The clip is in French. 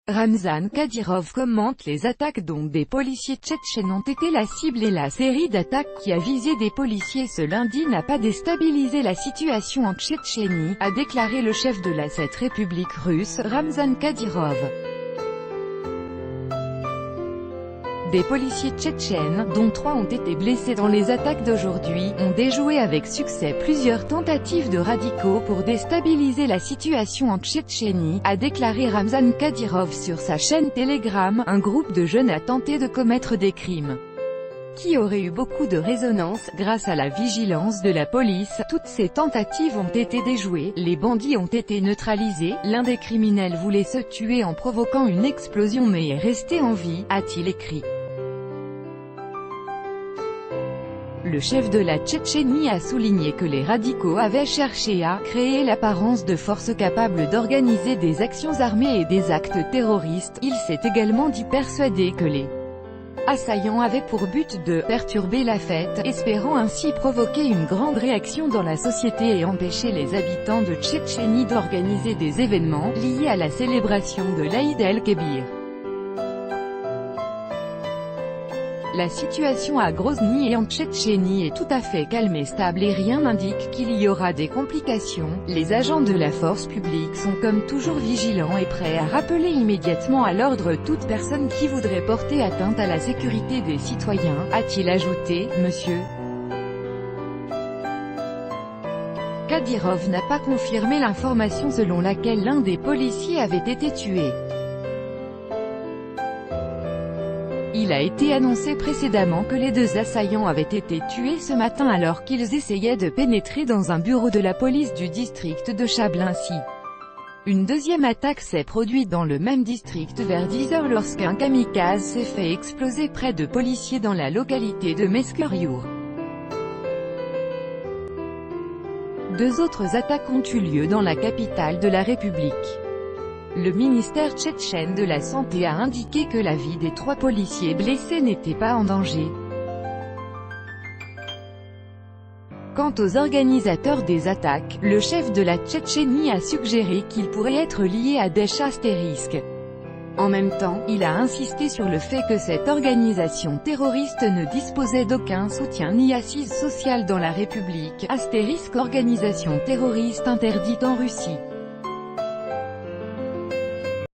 Ramzan Kadyrov commente les attaques dont des policiers tchétchènes ont été la cible et la série d'attaques qui a visé des policiers ce lundi n'a pas déstabilisé la situation en Tchétchénie, a déclaré le chef de la cette république russe, Ramzan Kadyrov. Des policiers tchétchènes, dont 3 ont été blessés dans les attaques d'aujourd'hui, ont déjoué avec succès plusieurs tentatives de radicaux pour déstabiliser la situation en Tchétchénie, a déclaré Ramzan Kadyrov sur sa chaîne Telegram. Un groupe de jeunes a tenté de commettre des crimes qui auraient eu beaucoup de résonance, grâce à la vigilance de la police. Toutes ces tentatives ont été déjouées, les bandits ont été neutralisés, l'un des criminels voulait se tuer en provoquant une explosion mais est resté en vie, a-t-il écrit. Le chef de la Tchétchénie a souligné que les radicaux avaient cherché à créer l'apparence de forces capables d'organiser des actions armées et des actes terroristes. Il s'est également dit persuadé que les assaillants avaient pour but de perturber la fête, espérant ainsi provoquer une grande réaction dans la société et empêcher les habitants de Tchétchénie d'organiser des événements liés à la célébration de l'Aïd el-Kébir. La situation à Grozny et en Tchétchénie est tout à fait calme et stable et rien n'indique qu'il y aura des complications. Les agents de la force publique sont comme toujours vigilants et prêts à rappeler immédiatement à l'ordre toute personne qui voudrait porter atteinte à la sécurité des citoyens, a-t-il ajouté. Monsieur Kadyrov n'a pas confirmé l'information selon laquelle l'un des policiers avait été tué. Il a été annoncé précédemment que les 2 assaillants avaient été tués ce matin alors qu'ils essayaient de pénétrer dans un bureau de la police du district de Chablinski. Une deuxième attaque s'est produite dans le même district vers 10 h lorsqu'un kamikaze s'est fait exploser près de policiers dans la localité de Meskeriour. 2 autres attaques ont eu lieu dans la capitale de la République. Le ministère tchétchène de la Santé a indiqué que la vie des 3 policiers blessés n'était pas en danger. Quant aux organisateurs des attaques, le chef de la Tchétchénie a suggéré qu'ils pourraient être liés à Daesh astérisque. En même temps, il a insisté sur le fait que cette organisation terroriste ne disposait d'aucun soutien ni assise sociale dans la République, astérisque organisation terroriste interdite en Russie.